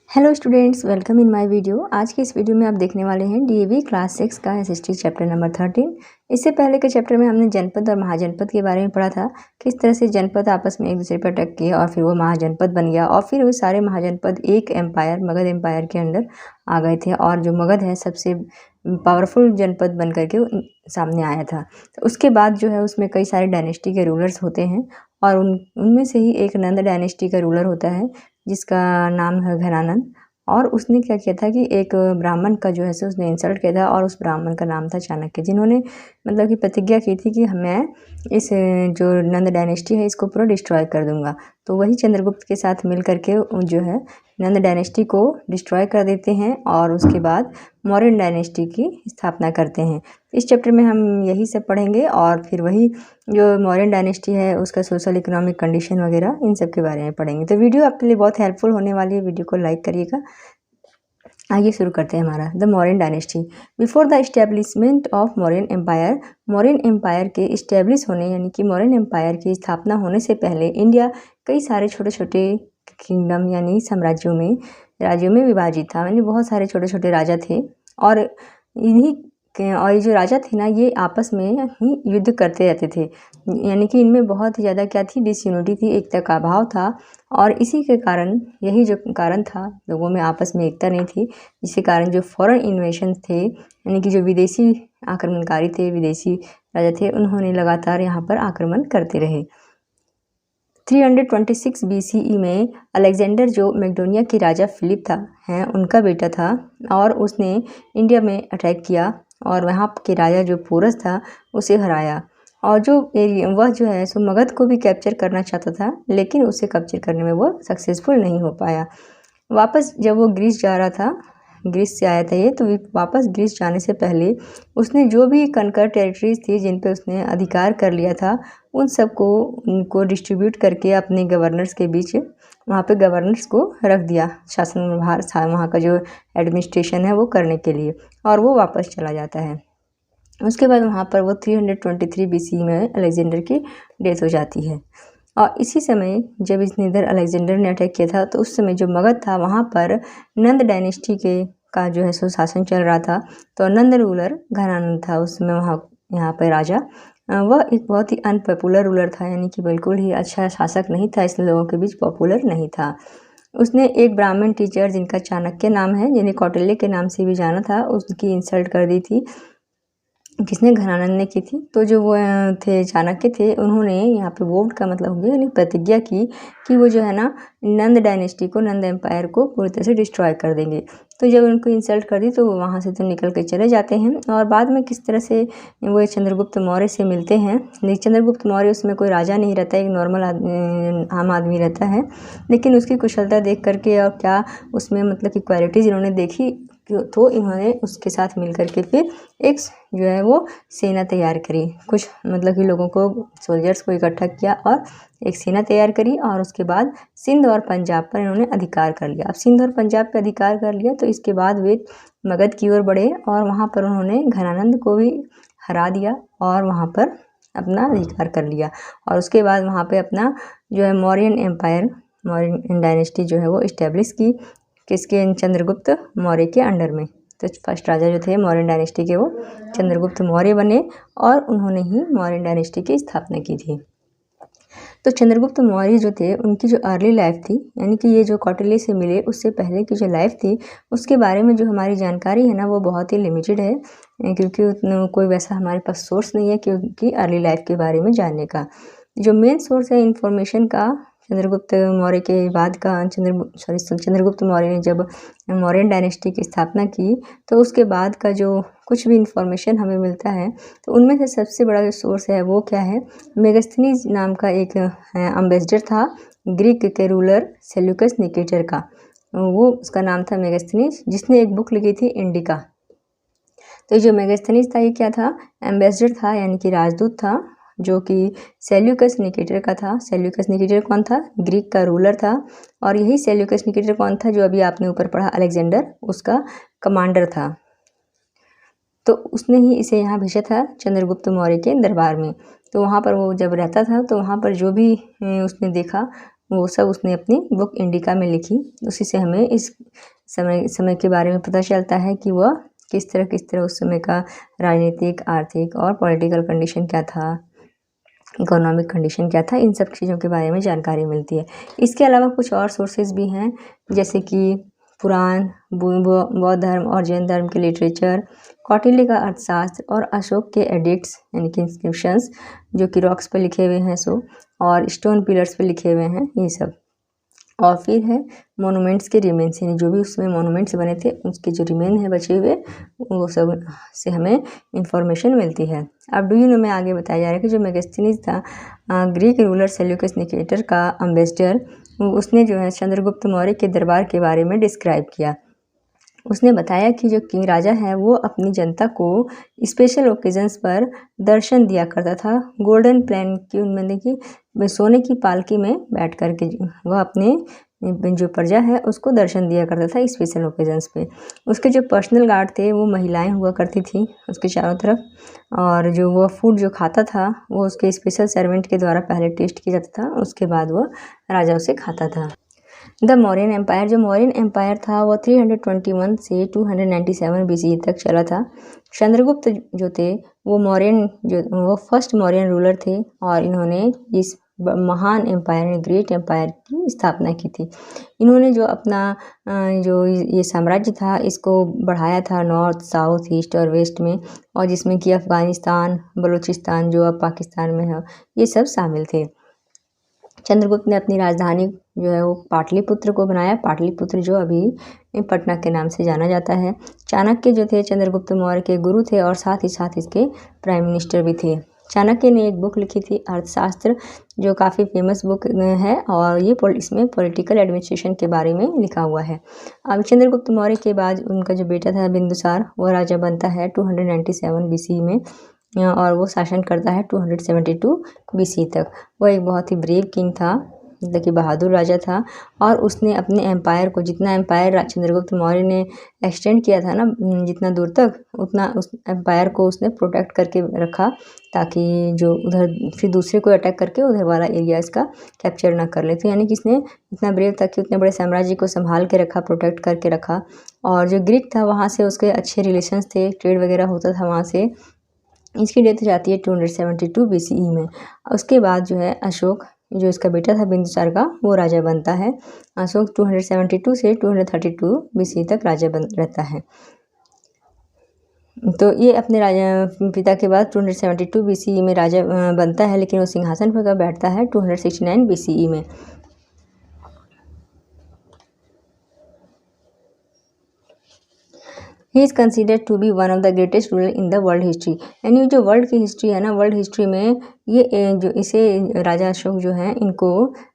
Hello students, welcome in my video. आज के इस वीडियो में आप देखने वाले हैं डीएवी क्लास 6 का एसएसटी चैप्टर नंबर 13। इससे पहले के चैप्टर में हमने जनपद और महाजनपद के बारे में पढ़ा था, किस तरह से जनपद आपस में एक दूसरे पर अटैक किए और फिर वो महाजनपद बन गया और फिर वो सारे महाजनपद एक एम्पायर मगध एम्पायर के अंडर आ गए थे और जो मगध है सबसे पावरफुल जनपद बन करके सामने आया था। तो उसके बाद जो है उसमें कई सारे डायनेस्टी के रूलर्स होते हैं और उनमें से ही एक नंद डायनेस्टी का रूलर होता है जिसका नाम है घनानंद। और उसने क्या किया था कि एक ब्राह्मण का जो है सो उसने इंसल्ट किया था और उस ब्राह्मण का नाम था चाणक्य, जिन्होंने मतलब कि प्रतिज्ञा की थी कि मैं इस जो नंद डायनेस्टी है इसको पूरा डिस्ट्रॉय कर दूंगा। तो वही चंद्रगुप्त के साथ मिल करके जो है नंद डायनेस्टी को डिस्ट्रॉय कर देते हैं और उसके बाद मौर्यन डायनेस्टी की स्थापना करते हैं। इस चैप्टर में हम यही सब पढ़ेंगे और फिर वही जो मौर्यन डायनेस्टी है उसका सोशल इकोनॉमिक कंडीशन वगैरह इन सब के बारे में पढ़ेंगे। तो वीडियो आपके लिए बहुत हेल्पफुल होने वाली है, वीडियो को लाइक करिएगा। आइए शुरू करते हैं हमारा the Mauryan dynasty. Before the establishment of Mauryan empire, Mauryan empire के इस्टेब्लिश होने यानी कि मौर्यन एम्पायर की स्थापना होने से पहले इंडिया कई सारे छोटे छोटे किंगडम यानी राज्यों में विभाजित था। यानी बहुत सारे छोटे छोटे राजा थे और ये जो राजा थे ना ये आपस में ही युद्ध करते रहते थे। यानी कि इनमें बहुत ही ज़्यादा क्या थी, डिसयूनिटी थी, एकता का अभाव था और इसी के कारण यही जो कारण था, लोगों में आपस में एकता नहीं थी, जिसके कारण जो फॉरेन इन्वेशन थे यानी कि जो विदेशी आक्रमणकारी थे, विदेशी राजा थे, उन्होंने लगातार यहाँ पर आक्रमण करते रहे। 326 BCE में अलेक्जेंडर जो मैकेडोनिया के राजा फिलिप था हैं उनका बेटा था और उसने इंडिया में अटैक किया और वहाँ के राजा जो पोरस था उसे हराया और वह जो है सो मगध को भी कैप्चर करना चाहता था, लेकिन उसे कैप्चर करने में वो सक्सेसफुल नहीं हो पाया। वापस जब वो ग्रीस जा रहा था, ग्रीस से आया था ये, तो वापस ग्रीस जाने से पहले उसने जो भी कनकर टेरिटरीज थी जिन पे उसने अधिकार कर लिया था उन सबको उनको डिस्ट्रीब्यूट करके अपने गवर्नर्स के बीच वहाँ पे गवर्नर्स को रख दिया, शासन भार वहाँ का जो एडमिनिस्ट्रेशन है वो करने के लिए, और वो वापस चला जाता है। उसके बाद वहाँ पर वो 323 BC में अलेक्जेंडर की डेथ हो जाती है। और इसी समय जब इसने इधर अलेक्जेंडर ने अटैक किया था तो उस समय जो मगध था वहाँ पर नंद डायनेस्टी का जो है सो शासन चल रहा था। तो नंद रूलर घनानंद था उस समय वहाँ यहाँ पर राजा। वह एक बहुत ही अनपॉपुलर रूलर था, यानी कि बिल्कुल ही अच्छा शासक नहीं था, इसलिए लोगों के बीच पॉपुलर नहीं था। उसने एक ब्राह्मण टीचर जिनका चाणक्य नाम है, जिन्हें कौटिल्य के नाम से भी जाना था, उसकी इंसल्ट कर दी थी, किसने, घनानंद ने की थी। तो जो वो थे चाणक्य थे, उन्होंने यहाँ पे वोट का मतलब हो गया यानी प्रतिज्ञा की कि वो जो है ना नंद डायनेस्टी को, नंद एम्पायर को पूरी तरह से डिस्ट्रॉय कर देंगे। तो जब उनको इंसल्ट कर दी तो वो वहाँ से तो निकल के चले जाते हैं और बाद में किस तरह से वो चंद्रगुप्त मौर्य से मिलते हैं। लेकिन चंद्रगुप्त मौर्य उसमें कोई राजा नहीं रहता, एक नॉर्मल आम आदमी रहता है, लेकिन उसकी कुशलता देख करके और क्या उसमें मतलब कि क्वालिटीज़ इन्होंने देखी तो इन्होंने उसके साथ मिल करके फिर एक जो है वो सेना तैयार करी, कुछ मतलब कि लोगों को, सोल्जर्स को इकट्ठा किया और एक सेना तैयार करी और उसके बाद सिंध और पंजाब पर इन्होंने अधिकार कर लिया। अब सिंध और पंजाब पर अधिकार कर लिया तो इसके बाद वे मगध की ओर बढ़े और वहाँ पर उन्होंने घनानंद को भी हरा दिया और वहाँ पर अपना अधिकार कर लिया और उसके बाद वहाँ पे अपना जो है मौर्यन एम्पायर, मौर्यन डायनेस्टी जो है वो इस्टेब्लिश की, किसके, चंद्रगुप्त मौर्य के अंडर में। तो फर्स्ट राजा जो थे मौर्यन डायनेस्टी के वो चंद्रगुप्त मौर्य बने और उन्होंने ही मौर्यन डायनेस्टी की स्थापना की थी। तो चंद्रगुप्त मौर्य जो थे उनकी जो अर्ली लाइफ थी, यानी कि ये जो कौटिल्य से मिले उससे पहले की जो लाइफ थी उसके बारे में जो हमारी जानकारी है ना वो बहुत ही लिमिटेड है, क्योंकि उतना कोई वैसा हमारे पास सोर्स नहीं है क्योंकि अर्ली लाइफ के बारे में जानने का। जो मेन सोर्स है इन्फॉर्मेशन का, चंद्रगुप्त मौर्य के बाद का, चंद्रगुप्त मौर्य ने जब मौर्यन डायनेस्टी की स्थापना की तो उसके बाद का जो कुछ भी इन्फॉर्मेशन हमें मिलता है तो उनमें से सबसे बड़ा जो सोर्स है वो क्या है, मेगास्थनीज नाम का एक अम्बेसडर था ग्रीक के रूलर सेल्यूकस निकेटर का, वो उसका नाम था मेगास्थनीज, जिसने एक बुक लिखी थी इंडिका। तो जो मेगास्थनीज था ये क्या था, एम्बेसडर था यानी कि राजदूत था, जो कि सेल्यूकस निकेटर का था। सेल्यूकस निकेटर कौन था, ग्रीक का रूलर था और यही सेल्यूकस निकेटर कौन था, जो अभी आपने ऊपर पढ़ा अलेक्जेंडर, उसका कमांडर था। तो उसने ही इसे यहाँ भेजा था चंद्रगुप्त मौर्य के दरबार में। तो वहाँ पर वो जब रहता था तो वहाँ पर जो भी उसने देखा वो सब उसने अपनी बुक इंडिका में लिखी। उसी से हमें इस समय के बारे में पता चलता है कि वह किस तरह उस समय का राजनीतिक, आर्थिक और पॉलिटिकल कंडीशन क्या था, इकोनॉमिक कंडीशन क्या था, इन सब चीज़ों के बारे में जानकारी मिलती है। इसके अलावा कुछ और सोर्सेज भी हैं, जैसे कि पुराण, बौद्ध धर्म और जैन धर्म के लिटरेचर, कौटिल्य का अर्थशास्त्र और अशोक के एडिक्ट्स यानी कि इंस्क्रिप्शंस जो कि रॉक्स पे लिखे हुए हैं और स्टोन पिलर्स पे लिखे हुए हैं, ये सब। और फिर है मोनूमेंट्स के रिमेन्स, यानी जो भी उसमें मोनूमेंट्स बने थे उसके जो रिमेन है बचे हुए, वो सब से हमें इंफॉर्मेशन मिलती है। अब डू यू नो में आगे बताया जा रहा है कि जो मेगास्थनीज था, ग्रीक रूलर सेल्यूकस निकेटर का एम्बेसडर, उसने जो है चंद्रगुप्त मौर्य के दरबार के बारे में डिस्क्राइब किया। उसने बताया कि जो किंग राजा है वो अपनी जनता को स्पेशल ओकेजन्स पर दर्शन दिया करता था। गोल्डन प्लेन की उनमें देखिए सोने की पालकी में बैठ कर के वह अपने जो प्रजा है उसको दर्शन दिया करता था स्पेशल ओकेजन्स पे। उसके जो पर्सनल गार्ड थे वो महिलाएं हुआ करती थी उसके चारों तरफ, और जो वो फूड जो खाता था वो उसके स्पेशल सर्वेंट के द्वारा पहले टेस्ट किया जाता था, उसके बाद वो राजा उसे खाता था। द मौर्यन एम्पायर, जो मौर्यन एम्पायर था वो 321 से 297 BCE तक चला था। चंद्रगुप्त जो थे वो फर्स्ट मौर्यन रूलर थे और इन्होंने इस महान एम्पायर, ग्रेट एम्पायर की स्थापना की थी। इन्होंने जो अपना जो ये साम्राज्य था इसको बढ़ाया था नॉर्थ, साउथ, ईस्ट और वेस्ट में, और जिसमें कि अफगानिस्तान, बलूचिस्तान जो अब पाकिस्तान में है, ये सब शामिल थे। चंद्रगुप्त ने अपनी राजधानी जो है वो पाटलिपुत्र को बनाया, पाटलिपुत्र जो अभी पटना के नाम से जाना जाता है। चाणक्य जो थे चंद्रगुप्त मौर्य के गुरु थे और साथ ही साथ इसके प्राइम मिनिस्टर भी थे। चाणक्य ने एक बुक लिखी थी अर्थशास्त्र, जो काफ़ी फेमस बुक है और ये इसमें पॉलिटिकल एडमिनिस्ट्रेशन के बारे में लिखा हुआ है। अब चंद्रगुप्त मौर्य के बाद उनका जो बेटा था बिंदुसार, वो राजा बनता है 297 BCE में और वो शासन करता है 272 BC तक। वो एक बहुत ही ब्रेव किंग था, मतलब कि बहादुर राजा था, और उसने अपने एम्पायर को, जितना एम्पायर चंद्रगुप्त मौर्य ने एक्सटेंड किया था ना जितना दूर तक, उतना उस एम्पायर को उसने प्रोटेक्ट करके रखा, ताकि जो उधर फिर दूसरे को अटैक करके उधर वाला एरिया इसका कैप्चर ना कर ले। तो यानी कि इसने इतना ब्रेव था कि उतने बड़े साम्राज्य को संभाल के रखा, प्रोटेक्ट करके रखा। और जो ग्रीक था वहाँ से उसके अच्छे रिलेशंस थे, ट्रेड वगैरह होता था वहाँ से। इसकी डेथ हो जाती है 272 BCE में। उसके बाद जो है अशोक, जो इसका बेटा था बिंदुसार का, वो राजा बनता है। अशोक 272 से 232 BCE तक राजा रहता है। तो ये अपने राजा पिता के बाद 272 BCE में राजा बनता है, लेकिन वो सिंहासन पर कब बैठता है 269 BCE में। He is considered to be one of the greatest ruler in the world history. यानी जो वर्ल्ड की हिस्ट्री है ना, वर्ल्ड हिस्ट्री में ये जो इसे राजा अशोक जो हैं इनको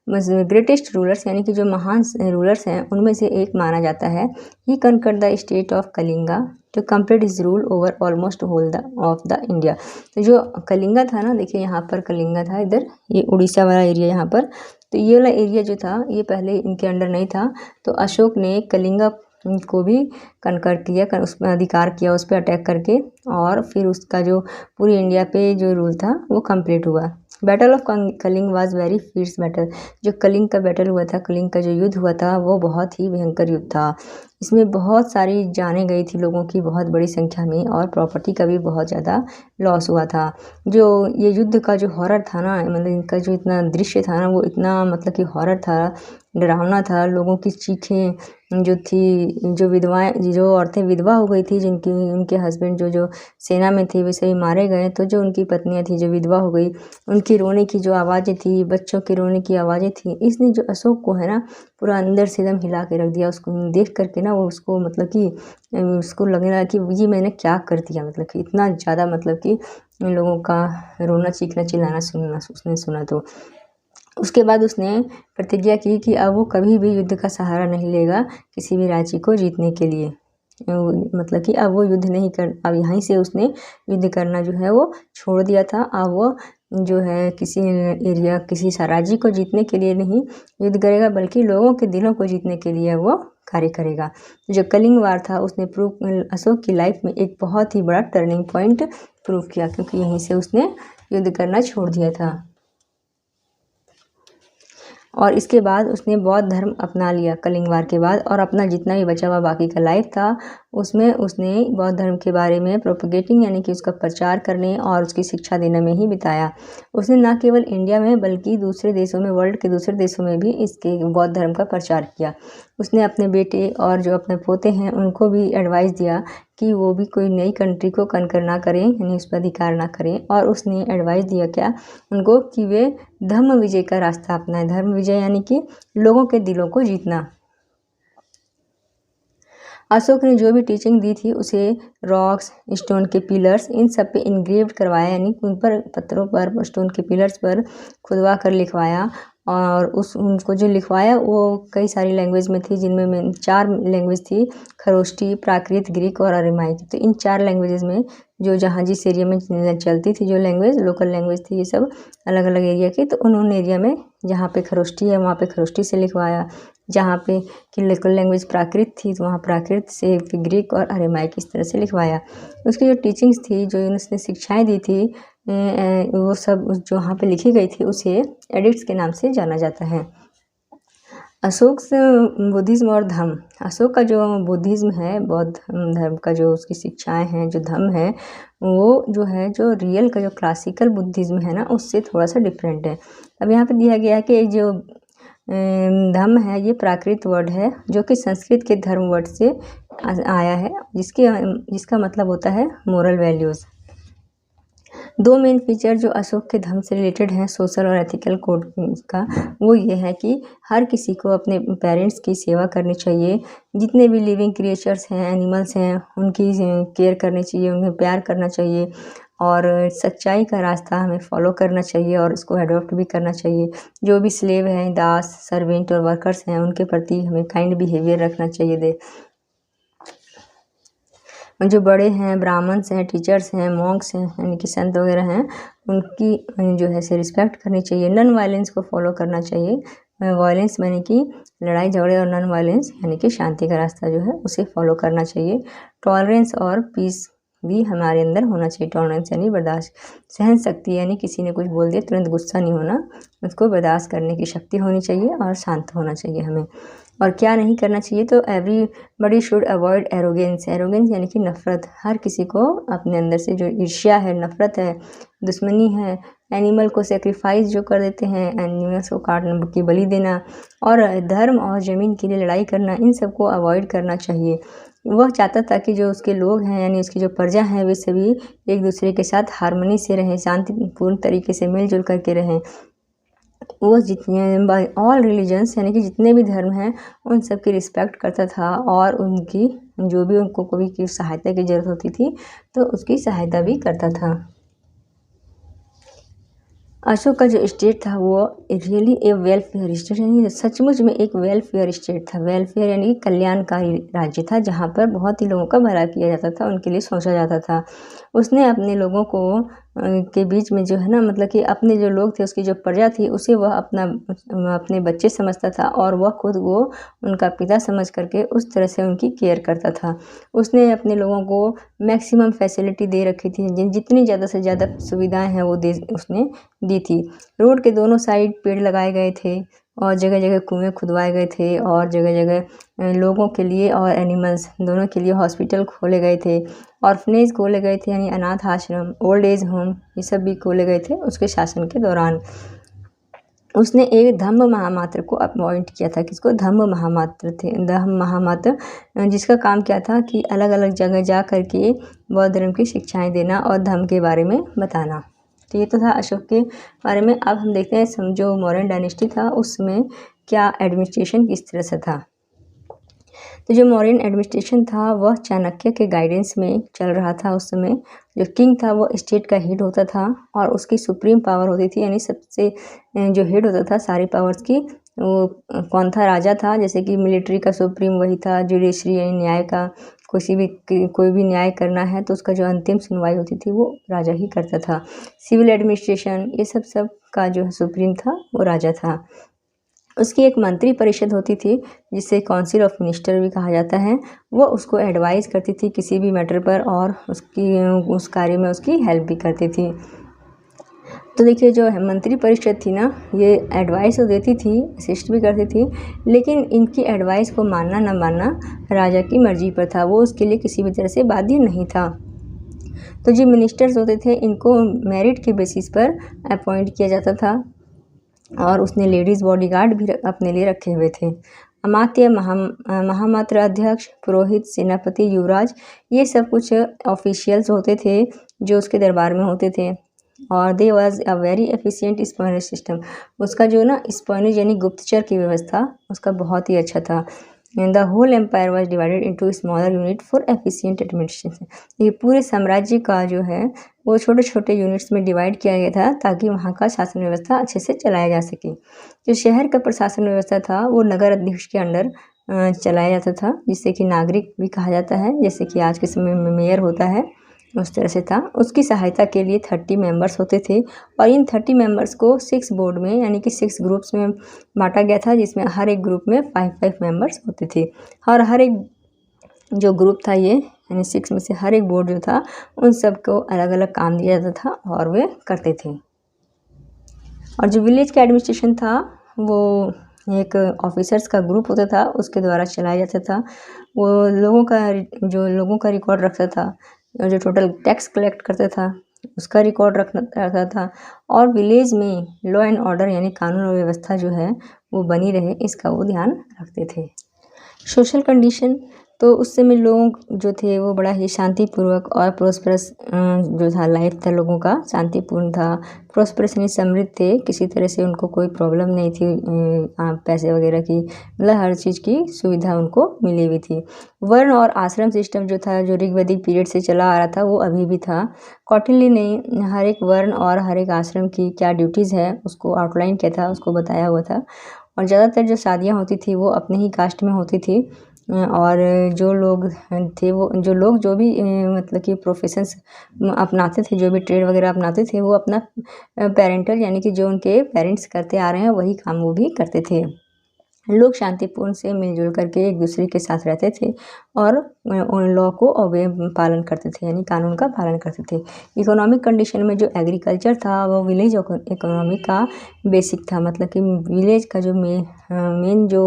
ग्रेटेस्ट रूलर्स यानी कि जो महान रूलर्स हैं उनमें से एक माना जाता है। He conquered the state of Kalinga to complete his rule over almost whole of the India. तो जो कलिंगा था ना, देखिए यहाँ पर कलिंगा था, इधर ये उड़ीसा वाला एरिया यहाँ पर, तो ये वाला एरिया जो था ये पहले इनके अंडर नहीं था। तो अशोक ने कलिंगा को भी कनकर किया, उसमें अधिकार किया, उस पर अटैक करके, और फिर उसका जो पूरी इंडिया पे जो रूल था वो कंप्लीट हुआ। Battle of Kalinga was very fierce battle. जो कलिंग का बैटल हुआ था, कलिंग का जो युद्ध हुआ था वो बहुत ही भयंकर युद्ध था। इसमें बहुत सारी जानें गई थी लोगों की बहुत बड़ी संख्या में, और प्रॉपर्टी का भी बहुत ज़्यादा लॉस हुआ था। जो ये युद्ध का जो हॉरर था ना, मतलब इनका जो इतना दृश्य था ना, वो इतना मतलब कि हॉरर था, डरावना था। लोगों की चीखें जो थी, जो विधवाएं, जो औरतें विधवा हो गई थी, जिनकी उनके हस्बैंड जो सेना में थे वे सभी मारे गए, तो जो उनकी पत्नियां थी जो विधवा हो गई, उनकी रोने की जो आवाज़ें थी, बच्चों के रोने की आवाज़ें थी, इसने जो अशोक को है ना पूरा अंदर से एकदम हिला के रख दिया। उसको देख करके ना वो उसको मतलब कि उसको लगने लगा कि ये मैंने क्या कर दिया, मतलब कि इतना ज़्यादा मतलब कि इन लोगों का रोना, चीखना, चिल्लाना उसने सुना। तो उसके बाद उसने प्रतिज्ञा की कि अब वो कभी भी युद्ध का सहारा नहीं लेगा किसी भी राज्य को जीतने के लिए। मतलब कि अब वो युद्ध नहीं कर, अब यहीं से उसने युद्ध करना जो है वो छोड़ दिया था। अब वो जो है किसी एरिया, किसी राज्य को जीतने के लिए नहीं युद्ध करेगा, बल्कि लोगों के दिलों को जीतने के लिए वो कार्य करेगा। जो कलिंग वार था उसने अशोक की लाइफ में एक बहुत ही बड़ा टर्निंग पॉइंट प्रूव किया, क्योंकि यहीं से उसने युद्ध करना छोड़ दिया था। और इसके बाद उसने बौद्ध धर्म अपना लिया कलिंग वार के बाद, और अपना जितना भी बचा हुआ बाकी का लाइफ था उसमें उसने बौद्ध धर्म के बारे में प्रोपगेटिंग यानी कि उसका प्रचार करने और उसकी शिक्षा देने में ही बिताया। उसने न केवल इंडिया में बल्कि दूसरे देशों में, वर्ल्ड के दूसरे देशों में भी इसके बौद्ध धर्म का प्रचार किया। उसने अपने बेटे और जो अपने पोते हैं उनको भी एडवाइस दिया कि वो भी कोई नई कंट्री को कनकर ना करें, यानी उस पर अधिकार ना करें। और उसने एडवाइस दिया क्या उनको कि वे धर्म विजय का रास्ता अपनाएं। धर्म विजय यानी कि लोगों के दिलों को जीतना। अशोक ने जो भी टीचिंग दी थी उसे रॉक्स, स्टोन के पिलर्स, इन सब पे इंग्रेव्ड करवाया, यानी उन पर पत्थरों पर, स्टोन के पिलर्स पर खुदवा कर लिखवाया। और उनको जो लिखवाया वो कई सारी लैंग्वेज में थी, जिनमें 4 लैंग्वेज थी, खरोष्टी, प्राकृत, ग्रीक और अरेमाइक। तो इन 4 लैंग्वेजेस में जो जहाँ जिस एरिया में चलती थी जो लैंग्वेज, लोकल लैंग्वेज थी, ये सब अलग अलग एरिया की। तो उन्होंने एरिया में जहाँ पे खरोष्टी है वहाँ पे खरोष्टी से लिखवाया, जहाँ पे कि लोकल लैंग्वेज प्राकृत थी तो वहाँ प्राकृत से, फिर ग्रीक और अरेमाइक इस तरह से लिखवाया। उसकी जो टीचिंग्स थी, जो उसने शिक्षाएं दी थी, वो सब जो वहाँ पे लिखी गई थी उसे एडिक्ट्स के नाम से जाना जाता है। अशोक से बुद्धिज़्म और धम्म। अशोक का जो बुद्धिज़्म है, बौद्ध धर्म का जो उसकी शिक्षाएं हैं, जो धम्म है, वो जो है जो रियल का जो क्लासिकल बुद्धिज़्म है ना, उससे थोड़ा सा डिफरेंट है। अब यहाँ पे दिया गया है कि जो धम्म है ये प्राकृत वर्ड है, जो कि संस्कृत के धर्म वर्ड से आया है, जिसका मतलब होता है मोरल वैल्यूज़। 2 मेन फीचर जो अशोक के धर्म से रिलेटेड हैं सोशल और एथिकल कोड का, वो ये है कि हर किसी को अपने पेरेंट्स की सेवा करनी चाहिए। जितने भी लिविंग क्रिएचर्स हैं, एनिमल्स हैं, उनकी केयर करनी चाहिए, उन्हें प्यार करना चाहिए, और सच्चाई का रास्ता हमें फॉलो करना चाहिए और उसको अडॉप्ट भी करना चाहिए। जो भी स्लेव हैं, दास, सर्वेंट और वर्कर्स हैं, उनके प्रति हमें काइंड बिहेवियर रखना चाहिए। जो बड़े हैं, ब्राह्मण्स हैं, टीचर्स हैं, मॉन्क्स हैं, यानी कि संत वगैरह हैं, उनकी जो है से रिस्पेक्ट करनी चाहिए। नॉन वायलेंस को फॉलो करना चाहिए। वायलेंस यानी कि लड़ाई झगड़े, और नॉन वायलेंस यानी कि शांति का रास्ता जो है उसे फॉलो करना चाहिए। टॉलरेंस और पीस भी हमारे अंदर होना चाहिए। टॉलरेंस यानी बर्दाश्त, सहन शक्ति, यानी किसी ने कुछ बोल दिया तुरंत गुस्सा नहीं होना, उसको बर्दाश्त करने की शक्ति होनी चाहिए और शांत होना चाहिए हमें। और क्या नहीं करना चाहिए, तो everybody should avoid arrogance. Arrogance यानी कि नफ़रत। हर किसी को अपने अंदर से जो ईर्ष्या है, नफ़रत है, दुश्मनी है, एनिमल को सेक्रीफाइस जो कर देते हैं, एनिमल्स को काटना की बलि देना, और धर्म और ज़मीन के लिए लड़ाई करना, इन सब को अवॉइड करना चाहिए। वह चाहता था कि जो उसके लोग हैं, यानी उसकी जो प्रजा हैं, वे सभी एक दूसरे के साथ हार्मनी से रहें, शांतिपूर्ण तरीके से मिलजुल करके रहें। वो जितने बाय ऑल रिलीजन्स यानी कि जितने भी धर्म हैं उन सब की रिस्पेक्ट करता था, और उनकी जो भी उनको कोई की सहायता की ज़रूरत होती थी तो उसकी सहायता भी करता था। अशोक का जो स्टेट था वो रियली ए वेलफेयर स्टेट, यानी सचमुच में एक वेलफेयर स्टेट था। वेलफेयर यानी कल्याणकारी राज्य था, जहाँ पर बहुत ही लोगों का भला किया जाता था, उनके लिए सोचा जाता था। उसने अपने लोगों को के बीच में जो है ना, मतलब कि अपने जो लोग थे, उसकी जो प्रजा थी, उसे वह अपने बच्चे समझता था, और वह खुद वो उनका पिता समझ करके उस तरह से उनकी केयर करता था। उसने अपने लोगों को मैक्सिमम फैसिलिटी दे रखी थी, जितनी ज़्यादा से ज़्यादा सुविधाएं हैं वो उसने दी थी। रोड के दोनों साइड पेड़ लगाए गए थे, और जगह जगह कुएं खुदवाए गए थे, और जगह जगह लोगों के लिए और एनिमल्स दोनों के लिए हॉस्पिटल खोले गए थे, ऑर्फनेज खोले गए थे, यानी अनाथ आश्रम, ओल्ड एज होम, ये सब भी खोले गए थे उसके शासन के दौरान। उसने एक धम्म महामात्र को अपॉइंट किया था। किसको? धम्म महामात्र थे। धम्म महामात्र जिसका काम क्या था कि अलग अलग जगह जा कर के बौद्ध धर्म की शिक्षाएं देना और धम्म के बारे में बताना। तो ये तो था अशोक के बारे में। अब हम देखते हैं जो मौर्यन डायनेस्टी था उसमें क्या एडमिनिस्ट्रेशन किस तरह से था। तो जो मौर्यन एडमिनिस्ट्रेशन था वह चाणक्य के गाइडेंस में चल रहा था। उस समय जो किंग था वो स्टेट का हेड होता था, और उसकी सुप्रीम पावर होती थी, यानी सबसे जो हेड होता था सारी पावर्स की, वो कौन था? राजा था। जैसे कि मिलिट्री का सुप्रीम वही था, जुडिशरी यानी न्याय का, कोई भी न्याय करना है तो उसका जो अंतिम सुनवाई होती थी वो राजा ही करता था। सिविल एडमिनिस्ट्रेशन, ये सब का जो सुप्रीम था वो राजा था। उसकी एक मंत्री परिषद होती थी जिसे काउंसिल ऑफ मिनिस्टर भी कहा जाता है। वो उसको एडवाइस करती थी किसी भी मैटर पर, और उस कार्य में उसकी हेल्प भी करती थी। तो देखिए जो मंत्री परिषद थी ना, ये एडवाइस तो देती थी, असिस्ट भी करती थी, लेकिन इनकी एडवाइस को मानना ना मानना राजा की मर्जी पर था, वो उसके लिए किसी भी तरह से बाध्य नहीं था। तो जो मिनिस्टर्स होते थे इनको मेरिट के बेसिस पर अपॉइंट किया जाता था और उसने लेडीज़ बॉडीगार्ड भी अपने लिए रखे हुए थे। अमात्य, महामात्र अध्यक्ष, पुरोहित, सेनापति, युवराज, ये सब कुछ ऑफिशियल्स होते थे जो उसके दरबार में होते थे। और they was a very efficient espionage system, उसका जो ना स्पॉनेज यानी गुप्तचर की व्यवस्था उसका बहुत ही अच्छा था। The whole empire was divided into smaller unit for efficient administration, ये पूरे साम्राज्य का जो है वो छोटे छोटे यूनिट्स में डिवाइड किया गया था ताकि वहाँ का शासन व्यवस्था अच्छे से चलाया जा सके। जो शहर का प्रशासन व्यवस्था था वो नगर अध्यक्ष के अंडर चलाया जाता था, जिससे कि नागरिक भी कहा जाता है, जैसे कि आज के समय में मेयर होता है उस तरह से था। उसकी सहायता के लिए 30 मेंबर्स होते थे और इन 30 मेंबर्स को 6 बोर्ड में यानी कि 6 ग्रुप्स में बांटा गया था, जिसमें हर एक ग्रुप में 5-5 मेंबर्स होते थे और हर एक जो ग्रुप था ये यानी 6 में से हर एक बोर्ड जो था उन सबको अलग अलग काम दिया जाता था और वे करते थे। और जो विलेज का एडमिनिस्ट्रेशन था वो एक ऑफिसर्स का ग्रुप होता था, उसके द्वारा चलाया जाता था। वो लोगों का रिकॉर्ड रखता था, जो टोटल टैक्स कलेक्ट करता था उसका रिकॉर्ड रखता था और विलेज में लॉ एंड ऑर्डर यानी कानून और व्यवस्था जो है वो बनी रहे इसका वो ध्यान रखते थे। सोशल कंडीशन, तो उस समय लोग जो थे वो बड़ा ही शांतिपूर्वक और प्रोस्परस जो था लाइफ था लोगों का शांतिपूर्ण था, प्रोस्परस यानी समृद्ध थे, किसी तरह से उनको कोई प्रॉब्लम नहीं थी पैसे वगैरह की, मतलब हर चीज़ की सुविधा उनको मिली हुई थी। वर्ण और आश्रम सिस्टम जो था जो ऋग्वैदिक पीरियड से चला आ रहा था वो अभी भी था। कौटिल्य ने हर एक वर्ण और हर एक आश्रम की क्या ड्यूटीज़ है उसको आउटलाइन किया था, उसको बताया हुआ था। और ज़्यादातर जो शादियाँ होती थी वो अपने ही कास्ट में होती थी और जो लोग थे वो जो भी मतलब कि प्रोफेशंस अपनाते थे, जो भी ट्रेड वगैरह अपनाते थे वो अपना पेरेंटल यानी कि जो उनके पेरेंट्स करते आ रहे हैं वही काम वो भी करते थे। लोग शांतिपूर्ण से मिलजुल करके एक दूसरे के साथ रहते थे और उन लॉ को पालन करते थे यानी कानून का पालन करते थे। इकोनॉमिक कंडीशन में जो एग्रीकल्चर था वो विलेज इकोनॉमी का बेसिक था, मतलब कि विलेज का जो मेन जो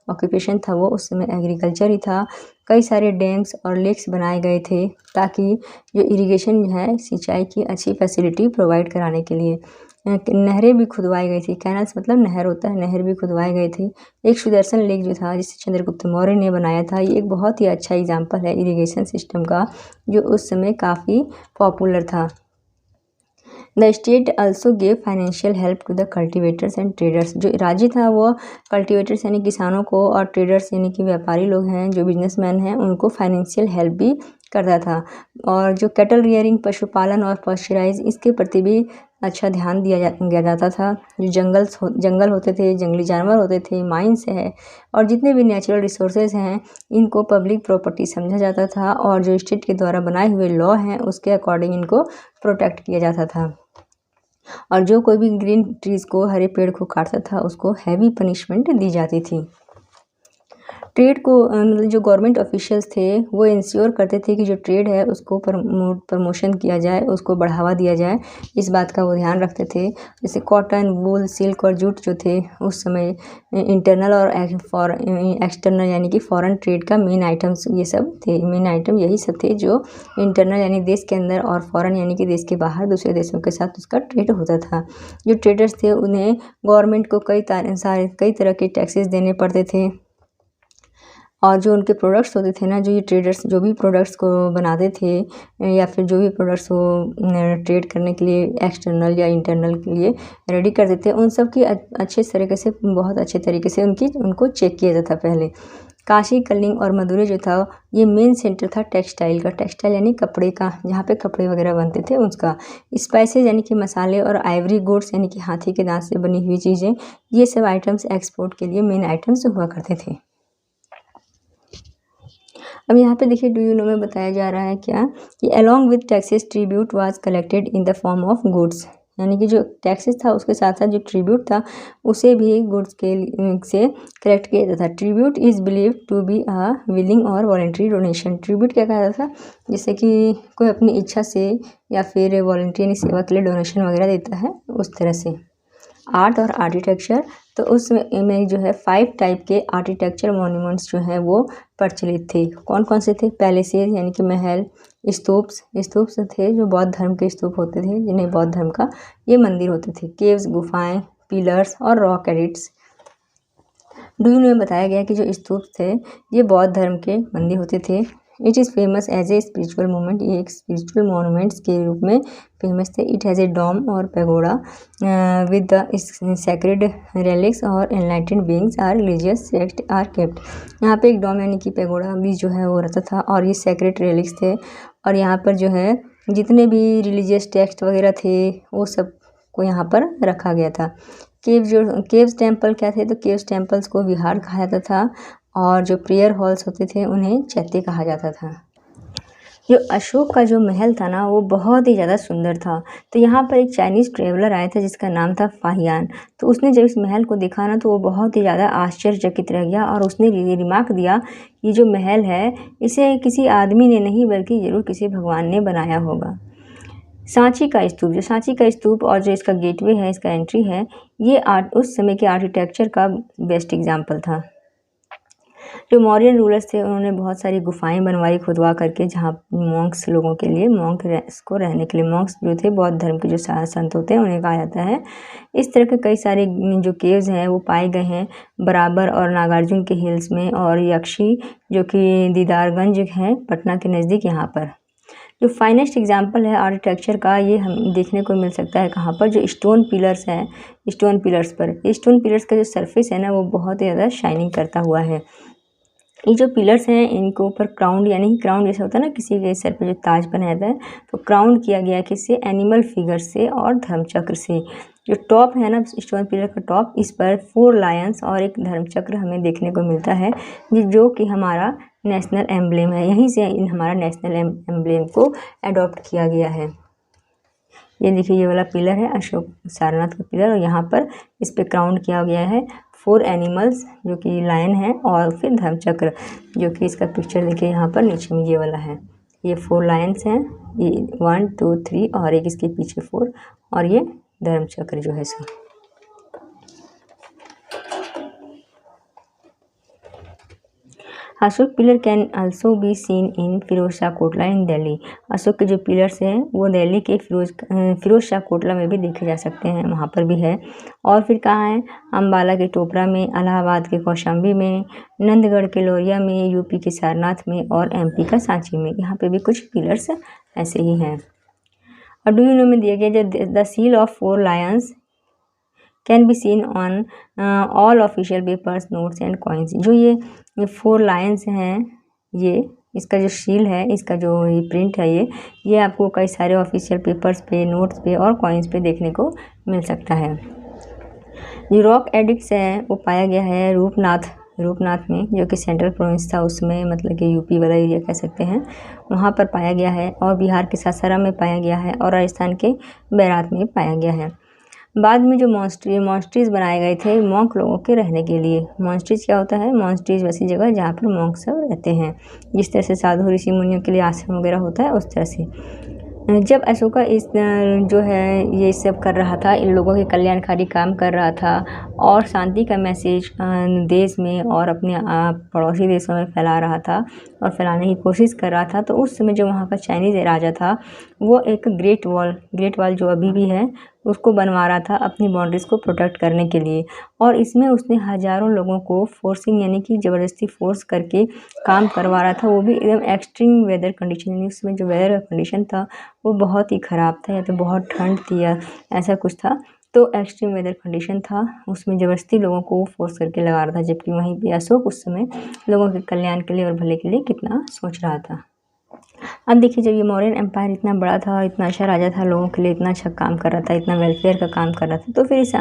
ऑक्यूपेशन था वो उस समय एग्रीकल्चर ही था। कई सारे डैम्स और लेक्स बनाए गए थे ताकि जो इरिगेशन है सिंचाई की अच्छी फैसिलिटी प्रोवाइड कराने के लिए। नहरें भी खुदवाई गई थी, कैनल्स मतलब नहर होता है, नहर भी खुदवाए गए थे। एक सुदर्शन लेक जो था जिसे चंद्रगुप्त मौर्य ने बनाया था, ये एक बहुत ही अच्छा एग्जाम्पल है इरिगेशन सिस्टम का जो उस समय काफ़ी पॉपुलर था। The state also gave financial help to the cultivators and traders, जो राज्य था वो कल्टिवेटर्स यानी किसानों को और ट्रेडर्स यानी कि व्यापारी लोग हैं जो बिजनेसमैन हैं उनको फाइनेंशियल हेल्प भी करता था। और जो कैटल रियरिंग पशुपालन और पॉस्चराइज इसके प्रति भी अच्छा ध्यान दिया जाता था। जो जंगल होते थे, जंगली जानवर होते थे, माइंस है और जितने भी नेचुरल रिसोर्सेज हैं इनको पब्लिक प्रॉपर्टी समझा जाता था और जो स्टेट के द्वारा बनाए हुए लॉ हैं उसके अकॉर्डिंग इनको प्रोटेक्ट किया जाता था। और जो कोई भी ग्रीन ट्रीज़ को, हरे पेड़ को काटता था उसको हैवी पनिशमेंट दी जाती थी। ट्रेड को मतलब जो गवर्नमेंट ऑफिशियल्स थे वो इंश्योर करते थे कि जो ट्रेड है उसको प्रमोशन किया जाए, उसको बढ़ावा दिया जाए, इस बात का वो ध्यान रखते थे। जैसे कॉटन, वूल, सिल्क और जूट जो थे उस समय इंटरनल और एक्सटर्नल यानी कि फॉरेन ट्रेड का मेन आइटम्स ये सब थे। मेन आइटम यही सब थे जो इंटरनल यानी देश के अंदर और फॉरेन यानी कि देश के बाहर दूसरे देशों के साथ उसका ट्रेड होता था। जो ट्रेडर्स थे उन्हें गवर्नमेंट को कई तरह के टैक्सेस देने पड़ते थे और जो उनके प्रोडक्ट्स होते थे ना, जो ये ट्रेडर्स जो भी प्रोडक्ट्स को बनाते थे या फिर जो भी प्रोडक्ट्स को ट्रेड करने के लिए एक्सटर्नल या इंटरनल के लिए रेडी करते थे उन सब की बहुत अच्छे तरीके से उनको चेक किया जाता पहले। काशी, कलिंग और मदुरै जो था ये मेन सेंटर था टेक्सटाइल का। टेक्सटाइल यानी कपड़े का, जहाँ पे कपड़े वगैरह बनते थे उसका। स्पाइसेस यानी कि मसाले और आइवरी गुड्स यानी कि हाथी के दांत से बनी हुई चीज़ें, ये सब आइटम्स एक्सपोर्ट के लिए मेन आइटम्स हुआ करते थे। अब यहाँ पे देखिए डू यू नो में बताया जा रहा है क्या कि along with taxes tribute was collected in the form of goods, यानी कि जो टैक्सेस था उसके साथ साथ जो ट्रिब्यूट था उसे भी गुड्स के से कलेक्ट किया जाता था। Tribute is believe to be a willing और वॉलंटरी डोनेशन। ट्रिब्यूट क्या कहा जाता था, जैसे कि कोई अपनी इच्छा से या फिर वॉलंटरी सेवा के लिए डोनेशन वगैरह देता है, उस तरह से। आर्ट और आर्किटेक्चर, तो उसमें जो है 5 टाइप के आर्किटेक्चर मॉन्यूमेंट्स जो हैं वो प्रचलित थे। कौन कौन से थे, पैलेसेस यानी कि महल, स्तूप्स थे जो बौद्ध धर्म के स्तूप होते थे, जिन्हें बौद्ध धर्म का ये मंदिर होते थे, केव्स गुफाएं, पिलर्स और रॉक एडिट्स। डू में बताया गया कि जो स्तूप थे ये बौद्ध धर्म के मंदिर होते थे। It is famous as a spiritual moment, ये एक स्पिरिचुअल मोनूमेंट्स के रूप में फेमस थे। इट हैज़ ए डॉम और pagoda with the sacred relics और enlightened beings are religious text are kept. यहाँ पे एक डॉम यानी कि पैगोडा भी जो है वो रहता था और ये सैक्रेड रेलिक्स थे, और यहाँ पर जो है जितने भी रिलीजियस टेक्स्ट वगैरह थे वो सब को यहाँ पर रखा गया था। केव्स टेम्पल क्या थे, तो केव्स टेम्पल्स को विहार कहा जाता था, और जो प्रेयर हॉल्स होते थे उन्हें चैत्य कहा जाता था। जो अशोक का जो महल था ना वो बहुत ही ज़्यादा सुंदर था। तो यहाँ पर एक चाइनीज़ ट्रेवलर आया था जिसका नाम था फाहियान। तो उसने जब इस महल को देखा ना तो वो बहुत ही ज़्यादा आश्चर्यचकित रह गया, और उसने रिमार्क दिया ये जो महल है इसे किसी आदमी ने नहीं बल्कि ज़रूर किसी भगवान ने बनाया होगा। सांची का स्तूप, जो सांची का स्तूप और जो इसका गेटवे है, इसका एंट्री है, ये उस समय के आर्किटेक्चर का बेस्ट एग्जाम्पल था। जो मौर्यन रूलर्स थे उन्होंने बहुत सारी गुफाएं बनवाई खुदवा करके, जहाँ मॉन्क्स लोगों के लिए, मॉन्क्स को रहने के लिए, मॉन्क्स जो थे बौद्ध धर्म के जो संत होते हैं उन्हें कहा जाता है। इस तरह के कई सारे जो केव्स हैं वो पाए गए हैं बराबर और नागार्जुन के हिल्स में, और यक्षी जो कि दीदारगंज है पटना के नज़दीक, यहाँ पर। जो फाइनेस्ट एग्जाम्पल है आर्किटेक्चर का ये हम देखने को मिल सकता है कहाँ पर, जो स्टोन पिलर्स हैं, स्टोन पिलर्स पर। स्टोन पिलर्स का जो सरफेस है ना वो बहुत ही ज़्यादा शाइनिंग करता हुआ है। ये जो पिलर्स हैं इनके ऊपर क्राउन, यानी कि क्राउन जैसे होता है ना किसी के सर पे जो ताज बनाया जाता है, तो क्राउन किया गया किससे, एनिमल फिगर से और धर्मचक्र से। जो टॉप है ना स्टोन पिलर का टॉप, इस पर 4 लायंस और एक धर्मचक्र हमें देखने को मिलता है, जो कि हमारा नेशनल एम्ब्लेम है। यहीं से हमारा नेशनल एम्ब्लेम को अडॉप्ट किया गया है। ये देखिए ये वाला पिलर है अशोक सारनाथ का पिलर, और यहाँ पर इस पे क्राउन किया गया है 4 एनिमल्स जो कि लायन है, और फिर धर्मचक्र जो कि इसका पिक्चर देखिए यहाँ पर नीचे में ये वाला है। ये 4 लायंस हैं, ये 1 2 3 और एक इसके पीछे 4, और ये धर्मचक्र जो है सो। Ashoka pillar can also be seen in Firoz Shah Kotla in Delhi. Ashoka के जो पिलर्स हैं वो दिल्ली के फिरोज शाह कोटला में भी देखे जा सकते हैं, वहाँ पर भी है। और फिर कहाँ है, अम्बाला के टोपरा में, इलाहाबाद के कौशाम्बी में, नंदगढ़ के लोरिया में, यूपी के सारनाथ में, और एमपी का सांची में, यहाँ पे भी कुछ पिलर्स ऐसे ही हैं। और डू यू नो में दिया गया जो the seal of 4 Lions can be seen on all official papers, notes and coins. जो ये 4 लायंस हैं, ये इसका जो शील है, इसका जो ये प्रिंट है, ये आपको कई सारे ऑफिशियल पेपर्स पे, नोट्स पे और कॉइन्स पे देखने को मिल सकता है। जो रॉक एडिक्ट्स है वो पाया गया है रूपनाथ में, जो कि सेंट्रल प्रोविंस था उसमें, मतलब कि यूपी वाला एरिया कह सकते हैं, वहाँ पर पाया गया है। और बिहार के सासाराम में पाया गया है, और राजस्थान के बैरात में पाया गया है। बाद में जो मॉन्स्ट्रीज बनाए गए थे मॉन्क लोगों के रहने के लिए। मॉन्स्ट्रीज क्या होता है, मॉन्स्ट्रीज वैसी जगह जहाँ पर मॉन्क सब रहते हैं, जिस तरह से साधु ऋषि मुनियों के लिए आश्रम वगैरह होता है, उस तरह से। जब अशोका इस जो है ये सब कर रहा था, इन लोगों के कल्याणकारी काम कर रहा था और शांति का मैसेज देश में और अपने पड़ोसी देशों में फैला रहा था और फैलाने की कोशिश कर रहा था, तो उस समय जो वहाँ का चाइनीज़ राजा था वो एक ग्रेट वॉल जो अभी भी है उसको बनवा रहा था अपनी बाउंड्रीज़ को प्रोटेक्ट करने के लिए। और इसमें उसने हज़ारों लोगों को फोर्सिंग यानी कि ज़बरदस्ती फोर्स करके काम करवा रहा था, वो भी एकदम एक्सट्रीम वेदर कंडीशन, यानी उसमें जो वेदर कंडीशन था वो बहुत ही ख़राब था, या तो बहुत ठंड थी या ऐसा कुछ था, तो एक्सट्रीम वेदर कंडीशन था, उसमें ज़बरदस्ती लोगों को फोर्स करके लगा रहा था। जबकि वहीं पे अशोक उस समय लोगों के कल्याण के लिए और भले के लिए कितना सोच रहा था। अब देखिए जब ये मौर्यन एम्पायर इतना बड़ा था, इतना अच्छा राजा था, लोगों के लिए इतना अच्छा काम कर रहा था, इतना वेलफेयर का काम कर रहा था, तो फिर इस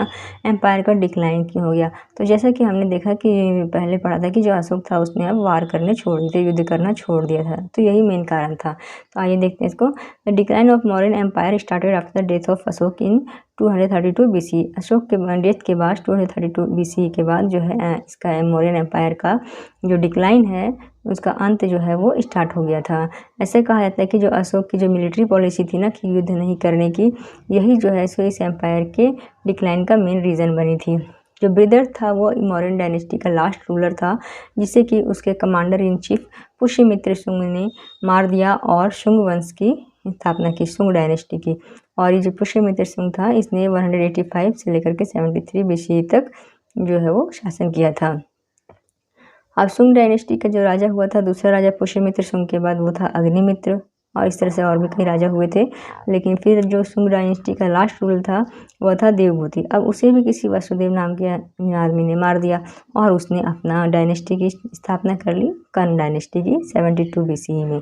एम्पायर का डिक्लाइन क्यों हो गया? तो जैसा कि हमने देखा कि पहले पढ़ा था कि जो अशोक था उसने अब वार करने छोड़ दिए थे, युद्ध करना छोड़ दिया था, तो यही मेन कारण था। तो आइए देखते हैं इसको। The decline of Mauryan empire started after the death of Ashoka in 232 BC। Ashoka के डेथ के बाद 232 BC के बाद जो है इसका मौर्यन एम्पायर का जो डिक्लाइन है उसका अंत जो है वो स्टार्ट हो गया था। ऐसे कहा जाता है कि जो अशोक की जो मिलिट्री पॉलिसी थी ना कि युद्ध नहीं करने की, यही जो है सो इस एम्पायर के डिक्लाइन का मेन रीज़न बनी थी। जो बृहदर्थ था वो मौर्यन डायनेस्टी का लास्ट रूलर था, जिसे कि उसके commander in chief Pushyamitra Shunga ने मार दिया और शुंग वंश की स्थापना की, शुंग डायनेस्टी की। और ये जो पुष्यमित्र शुंग था इसने 185 से लेकर के 73 BC तक जो है वो शासन किया था। अब शुंग डायनेस्टी का जो राजा हुआ था, दूसरा राजा पुष्यमित्र शुंग के बाद वो था अग्निमित्र, और इस तरह से और भी कई राजा हुए थे। लेकिन फिर जो शुंग डायनेस्टी का लास्ट रूल था वह था देवभूति। अब उसे भी किसी वसुदेव नाम के आदमी ने मार दिया और उसने अपना डायनेस्टी की स्थापना कर ली, कर्ण डायनेस्टी की 72 BC में।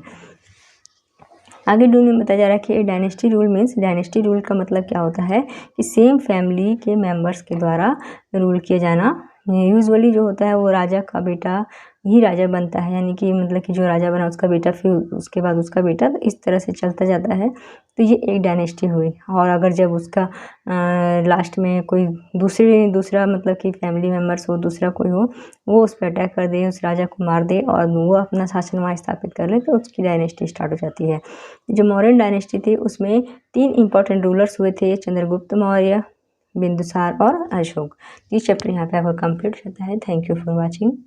आगे डून में बताया जा रहा है कि dynasty rule means, dynasty rule का मतलब क्या होता है कि सेम फैमिली के मेंबर्स के द्वारा रूल किया जाना। यूजुअली जो होता है वो राजा का बेटा ही राजा बनता है, यानी कि मतलब कि जो राजा बना उसका बेटा, फिर उसके बाद उसका बेटा, तो इस तरह से चलता जाता है। तो ये एक डायनेस्टी हुई। और अगर जब उसका लास्ट में कोई दूसरा मतलब कि फैमिली मेम्बर्स हो, दूसरा कोई हो, वो उस पर अटैक कर दे, उस राजा को मार दे और वो अपना शासन वहाँ स्थापित कर ले, तो उसकी डायनेस्टी स्टार्ट हो जाती है। जो मौर्यन डायनेस्टी थी उसमें 3 इंपॉर्टेंट रूलर्स हुए थे, चंद्रगुप्त मौर्य, बिंदुसार और अशोक। ये चैप्टर यहाँ पे आपका कंप्लीट होता है। Thank you for watching.